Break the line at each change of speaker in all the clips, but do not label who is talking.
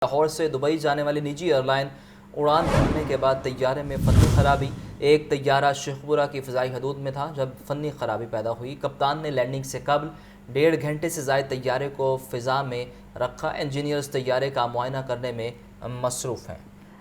لاہور سے دبئی جانے والی نجی ایئر لائن اڑان بھرنے کے بعد طیارے میں فنی خرابی۔ ایک طیارہ شیخپورہ کی فضائی حدود میں تھا جب فنی خرابی پیدا ہوئی۔ کپتان نے لینڈنگ سے قبل 1.5 گھنٹے سے زائد طیارے کو فضا میں رکھا۔ انجینئرز طیارے کا معائنہ کرنے میں مصروف ہیں۔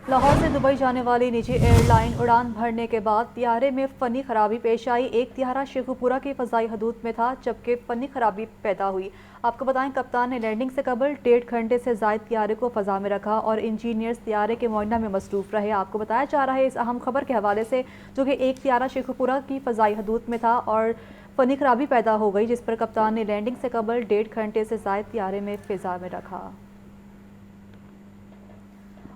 لاہور سے دبئی جانے والی نجی ایئر لائن اڑان بھرنے کے بعد طیارے میں فنی خرابی پیش آئی۔ ایک طیارہ شیخوپورہ کی فضائی حدود میں تھا جبکہ فنی خرابی پیدا ہوئی۔ آپ کو بتائیں کپتان نے لینڈنگ سے قبل 1.5 گھنٹے سے زائد طیارے کو فضا میں رکھا اور انجینئرز طیارے کے معائنہ میں مصروف رہے۔ آپ کو بتایا جا رہا ہے اس اہم خبر کے حوالے سے جو کہ ایک طیارہ شیخوپورہ کی فضائی حدود میں تھا اور فنی خرابی پیدا ہو گئی جس پر کپتان نے لینڈنگ سے قبل 1.5 گھنٹے سے زائد طیارے میں فضا میں رکھا۔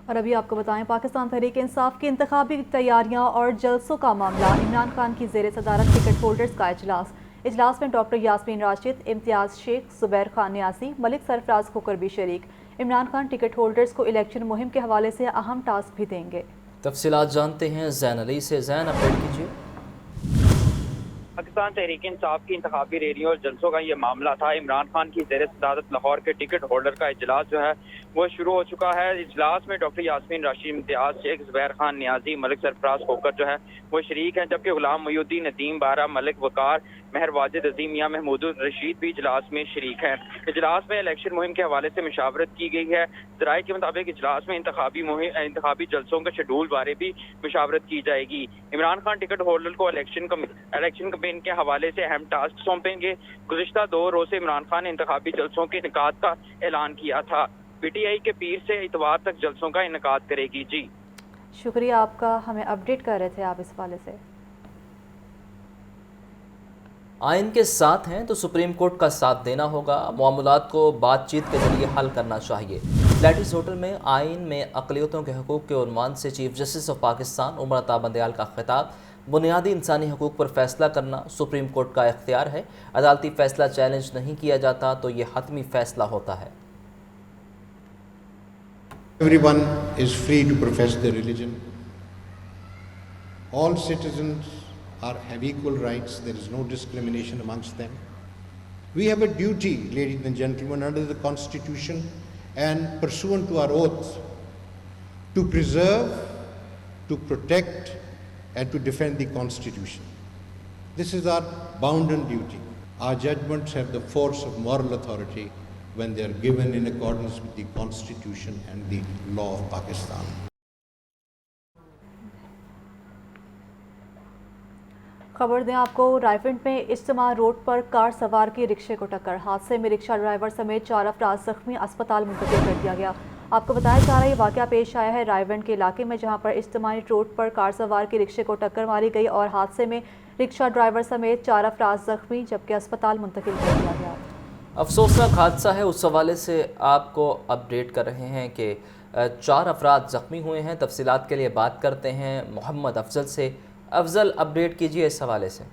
اور ابھی آپ کو بتائیں پاکستان تحریک انصاف کی انتخابی تیاریاں اور جلسوں کا معاملہ۔ عمران خان کی زیر صدارت ٹکٹ ہولڈرز کا اجلاس میں ڈاکٹر یاسمین راشد، امتیاز شیخ، زبیر خان نیازی، ملک سرفراز کھوکر بھی شریک۔ عمران خان ٹکٹ ہولڈرز کو الیکشن مہم کے حوالے سے اہم ٹاسک بھی دیں گے۔
تفصیلات جانتے ہیں زین علی سے۔ زین، اپڈیٹ کیجیے۔
پاکستان تحریک انصاف کی انتخابی ریلیوں اور جلسوں کا یہ معاملہ تھا۔ عمران خان کی زیر صدارت لاہور کے ٹکٹ ہولڈر کا اجلاس جو ہے وہ شروع ہو چکا ہے۔ اجلاس میں ڈاکٹر یاسمین راشد، امتیاز شیخ، زبیر خان نیازی، ملک سرفراز کھوکر جو ہے وہ شریک ہیں، جبکہ غلام محی الدین، ندیم بارہ، ملک وقار، مہر واجد عظیم، میاں محمود الرشید بھی اجلاس میں شریک ہیں۔ اجلاس میں الیکشن مہم کے حوالے سے مشاورت کی گئی ہے۔ ذرائع کے مطابق اجلاس میں انتخابی جلسوں کے شیڈول بارے بھی مشاورت کی جائے گی۔ عمران خان ٹکٹ ہولڈر کو الیکشن کمپین کے حوالے سے اہم ٹاسک سونپیں گے۔ گزشتہ 2 روز سے عمران خان نے انتخابی جلسوں کے انعقاد کا اعلان کیا تھا۔ پی ٹی آئی کے پیر سے اتوار تک جلسوں کا انعقاد کرے گی۔ جی
شکریہ آپ کا، ہمیں اپڈیٹ کر رہے تھے آپ اس حوالے سے۔
آئین کے ساتھ ہیں تو سپریم کورٹ کا ساتھ دینا ہوگا۔ معاملات کو بات چیت کے ذریعے حل کرنا چاہیے۔ لیٹس ہوٹل میں آئین میں اقلیتوں کے حقوق کے عنوان سے chief justice of Pakistan Umar Ata Bandial کا خطاب۔ بنیادی انسانی حقوق پر فیصلہ کرنا سپریم کورٹ کا اختیار ہے۔ عدالتی فیصلہ چیلنج نہیں کیا جاتا تو یہ حتمی فیصلہ ہوتا ہے۔
Everyone is free to profess their religion. All citizens have equal rights. There is no discrimination amongst them. We have a duty, ladies and gentlemen, under the Constitution and pursuant to our oaths, to preserve, to protect, and to defend the Constitution. This is our bounden duty. Our judgments have the force of moral authority when they are given in accordance with the Constitution and the law of Pakistan.
خبر دیں آپ کو، رائیونڈ میں اجتماع road پر کار سوار کی رکشے کو ٹکر۔ حادثے میں رکشہ ڈرائیور سمیت 4 افراد زخمی، اسپتال منتقل کر دیا گیا۔ آپ کو بتایا جا رہا ہے یہ واقعہ پیش آیا ہے رائیونڈ کے علاقے میں جہاں پر اجتماعی روڈ پر کار سوار کی رکشے کو ٹکر ماری گئی اور حادثے میں رکشہ ڈرائیور سمیت 4 افراد زخمی جبکہ اسپتال منتقل کر دیا گیا۔
افسوسناک حادثہ ہے، اس حوالے سے آپ کو اپڈیٹ کر رہے ہیں کہ 4 افراد زخمی ہوئے ہیں۔ تفصیلات کے لیے بات کرتے ہیں محمد افضل سے۔ افضل، اپڈیٹ کیجیے اس حوالے سے۔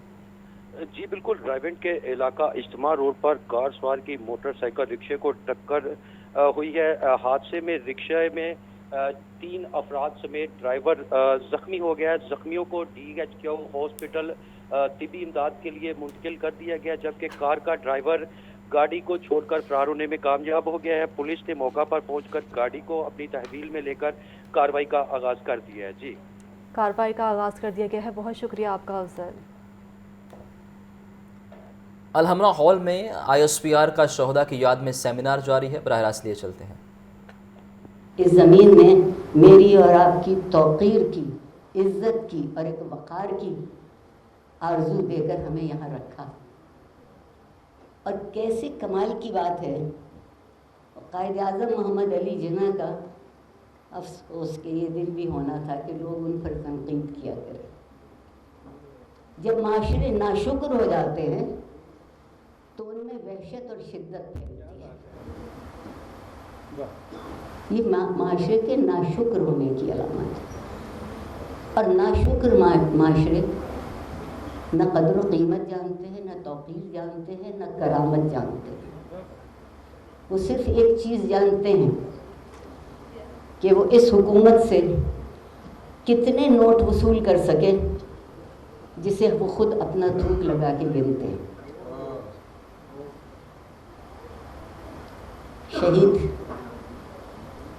جی بالکل، رائیونڈ کے علاقہ اجتماع روڈ پر کار سوار کی موٹر سائیکل رکشے کو ٹکر ہوئی ہے۔ حادثے میں رکشے میں 3 افراد سمیت ڈرائیور زخمی ہو گیا ہے۔ زخمیوں کو DHQ ہاسپٹل طبی امداد کے لیے منتقل کر دیا گیا جبکہ کار کا ڈرائیور گاڑی کو چھوڑ کر فرار ہونے میں کامیاب ہو گیا ہے۔ پولیس نے موقع پر پہنچ کر گاڑی کو اپنی تحویل میں لے کر کارروائی کا آغاز کر دیا ہے۔ جی
کارروائی کا آغاز کر دیا گیا ہے، بہت شکریہ آپ کا افضل۔
الحمرہ ہال میں ISPR کا شہداء کی یاد میں سیمینار جاری ہے، براہ راست لیے چلتے ہیں۔
اس زمین میں میری اور آپ کی توقیر کی، عزت کی اور ایک وقار کی آرزو دے کر ہمیں یہاں رکھا، اور کیسے کمال کی بات ہے قائد اعظم محمد علی جناح کا افسوس کہ یہ دل بھی ہونا تھا کہ لوگ ان پر تنقید کیا کریں۔ جب معاشرے ناشکر ہو جاتے ہیں تو ان میں وحشت اور شدت پھیلتی ہے۔ یہ معاشرے کے ناشکر ہونے کی علامت ہے، اور ناشکر معاشرے نہ قدر و قیمت جانتے ہیں، نہ توقیر جانتے ہیں، نہ کرامت جانتے ہیں۔ وہ صرف ایک چیز جانتے ہیں کہ وہ اس حکومت سے کتنے نوٹ وصول کر سکے جسے وہ خود اپنا تھوک لگا کے گنتے ہیں۔ شہید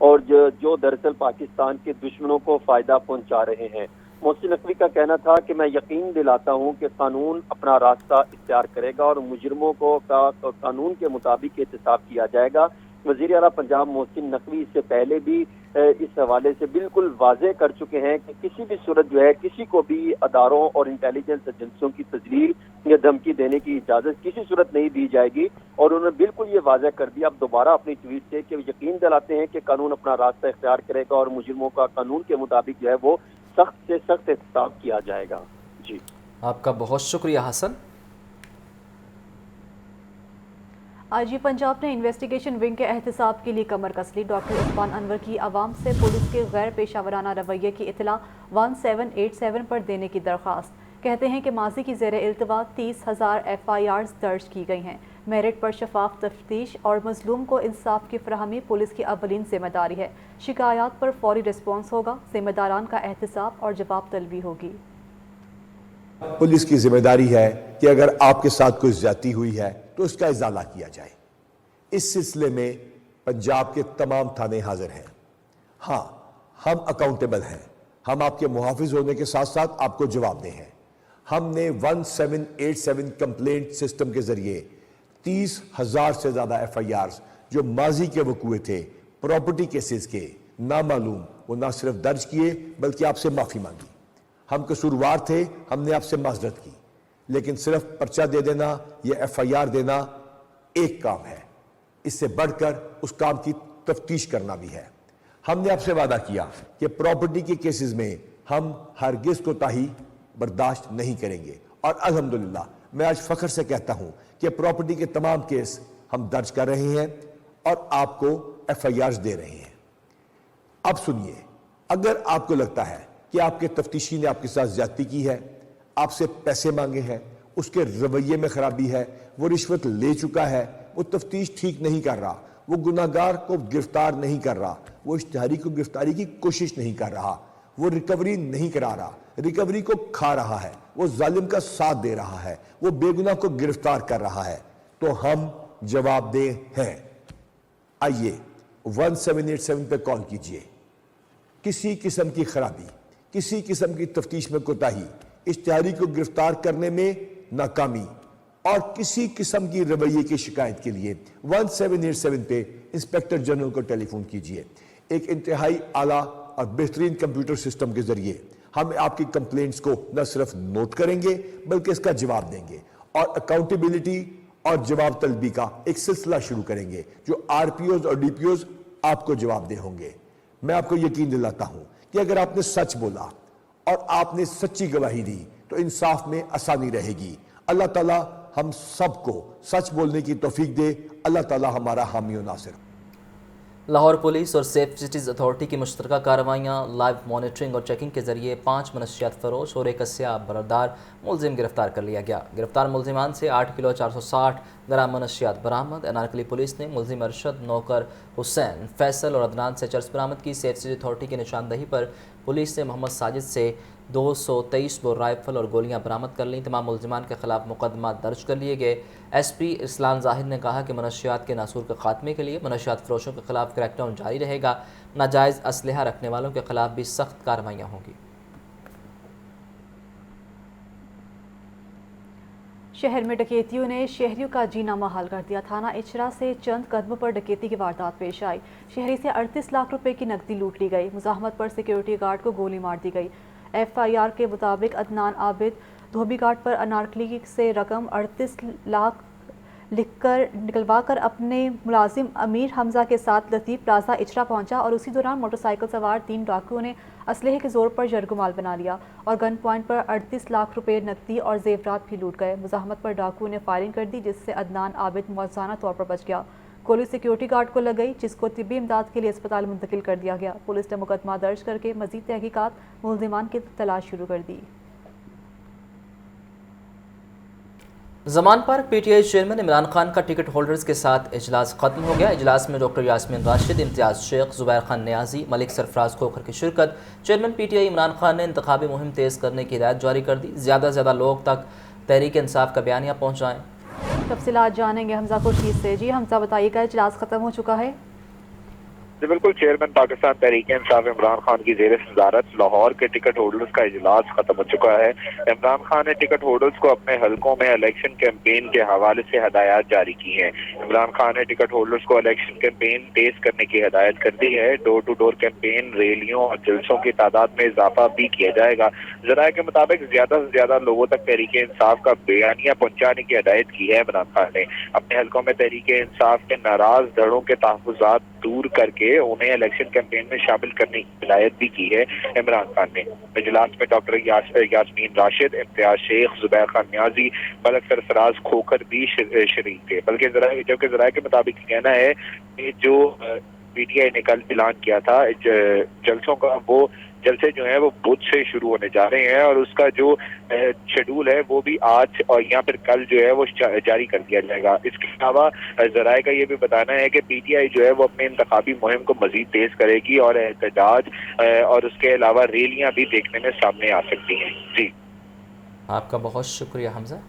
اور جو دراصل پاکستان کے دشمنوں کو فائدہ پہنچا رہے ہیں۔ محسن نقوی کا کہنا تھا کہ میں یقین دلاتا ہوں کہ قانون اپنا راستہ اختیار کرے گا اور مجرموں کو قانون کے مطابق احتساب کیا جائے گا۔ وزیر اعلیٰ پنجاب محسن نقوی اس سے پہلے بھی اس حوالے سے بالکل واضح کر چکے ہیں کہ کسی بھی صورت جو ہے کسی کو بھی اداروں اور انٹیلیجنس ایجنسیوں کی تذلیل یا دھمکی دینے کی اجازت کسی صورت نہیں دی جائے گی، اور انہوں نے بالکل یہ واضح کر دیا اب دوبارہ اپنی ٹویٹ سے کہ یقین دلاتے ہیں کہ قانون اپنا راستہ اختیار کرے گا اور مجرموں کا قانون کے مطابق جو ہے وہ سخت سے سخت احتساب کیا جائے گا۔ جی
آپ کا بہت شکریہ حسن۔
آئی جی پنجاب نے انویسٹیگیشن ونگ کے احتساب کے لیے کمر کس لی۔ ڈاکٹر عثمان انور کی عوام سے پولیس کے غیر پیشہ ورانہ رویے کی اطلاع 1787 پر دینے کی درخواست۔ کہتے ہیں کہ ماضی کی زیر التوا 30,000 FIRs درج کی گئی ہیں۔ میرٹ پر شفاف تفتیش اور مظلوم کو انصاف کی فراہمی پولیس کی اولین ذمہ داری ہے۔ شکایات پر فوری رسپانس ہوگا، ذمہ داران کا احتساب اور جواب طلبی ہوگی۔
پولیس کی ذمہ داری ہے کہ اگر آپ کے ساتھ کوئی زیادتی ہوئی ہے تو اس کا ازالہ کیا جائے۔ اس سلسلے میں پنجاب کے تمام تھانے حاضر ہیں۔ ہاں، ہم اکاؤنٹیبل ہیں، ہم آپ کے محافظ ہونے کے ساتھ ساتھ آپ کو جواب دیں ہیں۔ ہم نے 1787 کمپلینٹ سسٹم کے ذریعے 30,000 سے زیادہ FIRs جو ماضی کے وقوع تھے، پراپرٹی کیسز کے نامعلوم، وہ نہ صرف درج کیے بلکہ آپ سے معافی مانگی۔ ہم قصوروار تھے، ہم نے آپ سے معذرت کی، لیکن صرف پرچہ دے دینا یا FIR دینا ایک کام ہے، اس سے بڑھ کر اس کام کی تفتیش کرنا بھی ہے۔ ہم نے آپ سے وعدہ کیا کہ پراپرٹی کے کیسز میں ہم ہرگز کوتاہی برداشت نہیں کریں گے، اور الحمدللہ میں آج فخر سے کہتا ہوں کہ پراپرٹی کے تمام کیس ہم درج کر رہے ہیں اور آپ کو FIRs دے رہے ہیں۔ اب سنیے، اگر آپ کو لگتا ہے کہ آپ کے تفتیشی نے آپ کے ساتھ زیادتی کی ہے، آپ سے پیسے مانگے ہیں، اس کے رویے میں خرابی ہے، وہ رشوت لے چکا ہے، وہ تفتیش ٹھیک نہیں کر رہا، وہ گناہگار کو گرفتار نہیں کر رہا، وہ اشتہاری کو گرفتاری کی کوشش نہیں کر رہا، وہ ریکوری نہیں کرا رہا، ریکوری کو کھا رہا ہے، وہ ظالم کا ساتھ دے رہا ہے، وہ بے گناہ کو گرفتار کر رہا ہے، تو ہم جواب دہ ہیں۔ آئیے 1787 پہ کال کیجئے۔ کسی قسم کی خرابی، کسی قسم کی تفتیش میں کوتاہی، اشتہاری کو گرفتار کرنے میں ناکامی اور کسی قسم کی رویے کی شکایت کے لیے 1787 پہ انسپیکٹر جنرل کو ٹیلی فون کیجئے۔ ایک انتہائی اعلیٰ اور بہترین کمپیوٹر سسٹم کے ذریعے ہم آپ کی کمپلینٹس کو نہ صرف نوٹ کریں گے بلکہ اس کا جواب دیں گے، اور اکاؤنٹیبلٹی اور جواب طلبی کا ایک سلسلہ شروع کریں گے جو RPOs اور DPOs آپ کو جواب دہ ہوں گے۔ میں آپ کو یقین دلاتا ہوں کہ اگر آپ نے سچ بولا اور آپ نے سچی گواہی دی تو انصاف میں آسانی رہے گی۔ اللہ تعالیٰ ہم سب کو سچ بولنے کی توفیق دے۔ اللہ تعالیٰ ہمارا حامی و ناصر۔
لاہور پولیس اور سیف سٹیز اتھارٹی کی مشترکہ کارروائیاں، لائیو مانیٹرنگ اور چیکنگ کے ذریعے 5 منشیات فروش اور ایک سیاہ بردار ملزم گرفتار کر لیا گیا۔ گرفتار ملزمان سے 8 کلو 460 گرام منشیات برآمد۔ انارکلی پولیس نے ملزم ارشد، نوکر حسین، فیصل اور عدنان سے چرس برآمد کی۔ سیف سٹیز اتھارٹی کی نشاندہی پر پولیس نے محمد ساجد سے 223 بور رائفل اور گولیاں برآمد کر لیں۔ تمام ملزمان کے خلاف مقدمات درج کر لیے گئے۔ SP اسلام ظاہر نے کہا کہ منشیات کے ناصور کے خاتمے کے لیے منشیات فروشوں کے خلاف کریک ڈاؤن جاری رہے گا۔ ناجائز اسلحہ رکھنے والوں کے خلاف بھی سخت کارروائیاں ہوں گی۔
شہر میں ڈکیتیوں نے شہریوں کا جینا محال کر دیا۔ تھانہ اچرا سے چند قدموں پر ڈکیتی کی واردات پیش آئی۔ شہری سے 38 لاکھ روپے کی نقدی لوٹ لی گئی۔ مزاحمت پر سیکیورٹی گارڈ کو گولی مار دی گئی۔ FIR کے مطابق عدنان عابد دھوبی گھاٹ پر انارکلی سے رقم 38 لاکھ لکھ کر نکلوا کر اپنے ملازم امیر حمزہ کے ساتھ لطیف پلازا اچرا پہنچا، اور اسی دوران موٹر سائیکل سوار 3 ڈاکوؤں نے اسلحے کے زور پر یرغمال بنا لیا اور گن پوائنٹ پر 38 لاکھ روپے نقدی اور زیورات بھی لوٹ گئے۔ مزاحمت پر ڈاکوؤں نے فائرنگ کر دی، جس سے عدنان عابد موزانہ طور پر بچ گیا۔ گولی سیکیورٹی گارڈ کو لگ گئی، جس کو طبی امداد کے لیے اسپتال منتقل کر دیا گیا۔ پولیس نے مقدمہ درج کر کے مزید تحقیقات ملزمان کی تلاش شروع کر دی۔
زمان park PTI chairman Imran Khan کا ٹکٹ ہولڈرز کے ساتھ اجلاس ختم ہو گیا۔ اجلاس میں ڈاکٹر یاسمین راشد، امتیاز شیخ، زبیر خان نیازی، ملک سرفراز کھوکھر کی شرکت۔ چیئرمین PTI عمران خان نے انتخابی مہم تیز کرنے کی ہدایت جاری کر دی۔ زیادہ سے زیادہ لوگ تک تحریک انصاف کا بیانیہ پہنچائیں۔
تفصیلات جانیں گے حمزہ خورشید سے۔ جی حمزہ بتائیے گا، اجلاس ختم ہو چکا ہے؟
جی بالکل، چیئرمین پاکستان تحریک انصاف عمران خان کی زیر صدارت لاہور کے ٹکٹ ہولڈرز کا اجلاس ختم ہو چکا ہے۔ عمران خان نے ٹکٹ ہولڈرز کو اپنے حلقوں میں الیکشن کیمپین کے حوالے سے ہدایات جاری کی ہیں۔ عمران خان نے ٹکٹ ہولڈرز کو الیکشن کیمپین تیز کرنے کی ہدایت کر دی ہے۔ ڈور ٹو ڈور کیمپین، ریلیوں اور جلسوں کی تعداد میں اضافہ بھی کیا جائے گا۔ ذرائع کے مطابق زیادہ سے زیادہ لوگوں تک تحریک انصاف کا بیانیہ پہنچانے کی ہدایت کی ہے۔ عمران خان نے اپنے حلقوں میں تحریک انصاف کے ناراض دھڑوں کے تحفظات دور کر کے انہیں الیکشن کیمپین میں شامل کرنے کی ہدایت بھی کی ہے۔ عمران خان نے اجلاس میں ڈاکٹر یاسمین راشد، امتیاز شیخ، زبیر خان نیازی، ملک سرفراز کھوکھر بھی شریک تھے۔ بلکہ ذرائع کے مطابق کہنا ہے کہ جو پی ٹی آئی نے کل اعلان کیا تھا جلسوں کا، وہ جلسے جو ہیں وہ بدھ سے شروع ہونے جا رہے ہیں، اور اس کا جو شیڈول ہے وہ بھی آج اور یا پھر کل جو ہے وہ جاری کر دیا جائے گا۔ اس کے علاوہ ذرائع کا یہ بھی بتانا ہے کہ پی ٹی آئی جو ہے وہ اپنے انتخابی مہم کو مزید تیز کرے گی اور احتجاج اور اس کے علاوہ ریلیاں بھی دیکھنے میں سامنے آ سکتی ہیں۔ جی
آپ کا بہت شکریہ حمزہ۔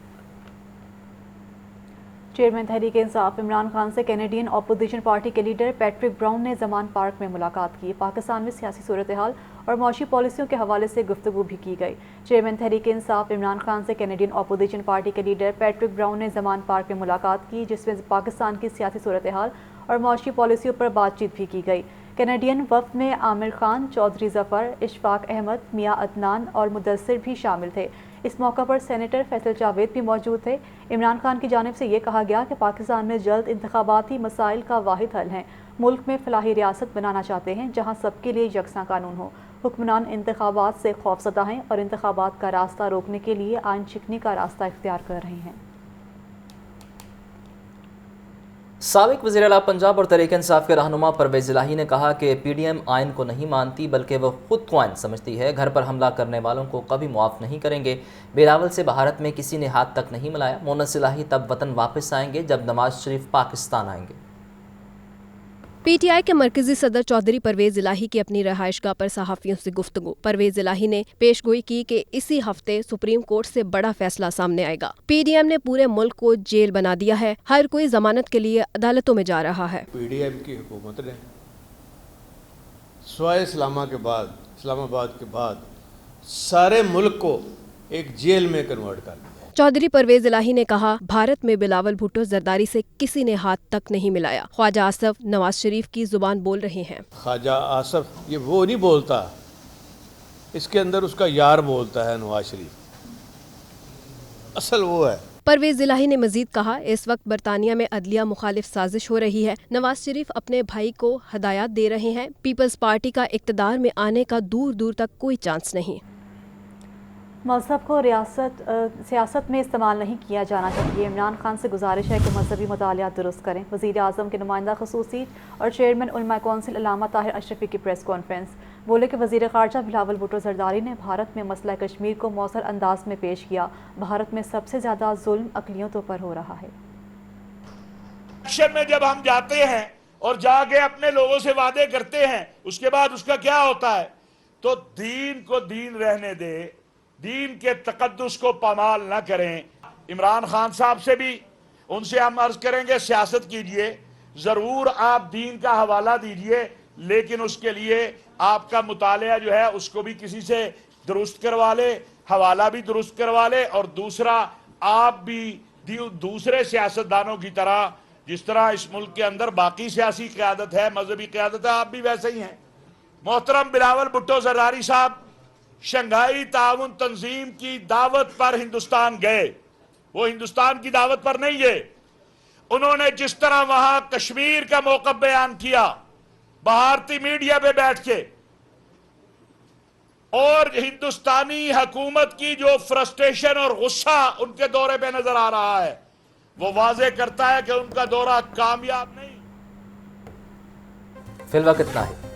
چیئرمین تحریک انصاف عمران خان سے کینیڈین اپوزیشن پارٹی کے لیڈر پیٹرک براؤن نے زمان پارک میں ملاقات کی۔ پاکستان میں سیاسی صورتحال اور معاشی پالیسیوں کے حوالے سے گفتگو بھی کی گئی۔ چیئرمین تحریک انصاف عمران خان سے کینیڈین اپوزیشن پارٹی کے لیڈر پیٹرک براؤن نے زمان پارک میں ملاقات کی، جس میں پاکستان کی سیاسی صورتحال اور معاشی پالیسیوں پر بات چیت بھی کی گئی۔ کینیڈین وفد میں عامر خان، چودھری ظفر، اشفاق احمد، میاں عدنان اور مدثر بھی شامل تھے۔ اس موقع پر سینیٹر فیصل جاوید بھی موجود تھے۔ عمران خان کی جانب سے یہ کہا گیا کہ پاکستان میں جلد انتخاباتی مسائل کا واحد حل ہے۔ ملک میں فلاحی ریاست بنانا چاہتے ہیں جہاں سب کے لیے یکساں قانون ہو۔ حکمران انتخابات سے خوفزدہ ہیں اور انتخابات کا راستہ روکنے کے لیے آئین شکنی کا راستہ اختیار کر رہے ہیں۔
سابق وزیر اعلیٰ پنجاب اور تحریک انصاف کے رہنما پرویز الہی نے کہا کہ پی ڈی ایم آئین کو نہیں مانتی بلکہ وہ خود کو آئین سمجھتی ہے۔ گھر پر حملہ کرنے والوں کو کبھی معاف نہیں کریں گے۔ بلاول سے بھارت میں کسی نے ہاتھ تک نہیں ملایا۔ مونس الہی تب وطن واپس آئیں گے جب نواز شریف پاکستان آئیں گے۔
پی ٹی آئی کے مرکزی صدر چودھری پرویز الہی کی اپنی رہائش گاہ پر صحافیوں سے گفتگو۔ پرویز الہی نے پیش گوئی کی کہ اسی ہفتے سپریم کورٹ سے بڑا فیصلہ سامنے آئے گا۔ پی ڈی ایم نے پورے ملک کو جیل بنا دیا ہے، ہر کوئی ضمانت کے لیے عدالتوں میں جا رہا ہے۔
پی ڈی ایم کی حکومت نے سوائے اسلام آباد کے بعد سارے ملک کو ایک جیل میں کنورٹ کر دیا۔
چودھری پرویز الہی نے کہا، بھارت میں بلاول بھٹو زرداری سے کسی نے ہاتھ تک نہیں ملایا۔ خواجہ آصف نواز شریف کی زبان بول رہے ہیں۔
خواجہ آصف یہ وہ نہیں بولتا، اس کے اندر اس کا یار بولتا ہے نواز شریف، اصل وہ ہے۔
پرویز الہی نے مزید کہا، اس وقت برطانیہ میں عدلیہ مخالف سازش ہو رہی ہے۔ نواز شریف اپنے بھائی کو ہدایات دے رہے ہیں۔ پیپلز پارٹی کا اقتدار میں آنے کا دور دور تک کوئی چانس نہیں۔
مذہب کو سیاست میں استعمال نہیں کیا جانا چاہیے۔ عمران خان سے گزارش ہے کہ مذہبی مطالعات درست کریں۔ وزیر اعظم کے نمائندہ خصوصی اور چیئرمین علماء کونسل علامہ طاہر اشرفی کی پریس کانفرنس۔ بولے کہ وزیر خارجہ بلاول بھٹو زرداری نے بھارت میں مسئلہ کشمیر کو مؤثر انداز میں پیش کیا۔ بھارت میں سب سے زیادہ ظلم اقلیتوں پر ہو رہا ہے۔
الیکشن میں جب ہم جاتے ہیں اور جا کے اپنے لوگوں سے وعدے کرتے ہیں، اس کے بعد اس کا کیا ہوتا ہے؟ تو دین کو دین رہنے دے، دین کے تقدس کو پامال نہ کریں۔ عمران خان صاحب سے بھی ان سے ہم عرض کریں گے، سیاست کیجئے، ضرور آپ دین کا حوالہ دیجئے، لیکن اس کے لیے آپ کا مطالعہ جو ہے اس کو بھی کسی سے درست کروا لے، حوالہ بھی درست کروا لے، اور دوسرا آپ بھی دوسرے سیاستدانوں کی طرح، جس طرح اس ملک کے اندر باقی سیاسی قیادت ہے، مذہبی قیادت ہے، آپ بھی ویسے ہی ہیں۔ محترم بلاول بھٹو زرداری صاحب شنگھائی تعاون تنظیم کی دعوت پر ہندوستان گئے، وہ ہندوستان کی دعوت پر نہیں گئے۔ انہوں نے جس طرح وہاں کشمیر کا موقف بیان کیا بھارتی میڈیا پہ بیٹھ کے، اور ہندوستانی حکومت کی جو فرسٹریشن اور غصہ ان کے دورے پہ نظر آ رہا ہے، وہ واضح کرتا ہے کہ ان کا دورہ کامیاب نہیں۔
فی الوقت اتنا ہے۔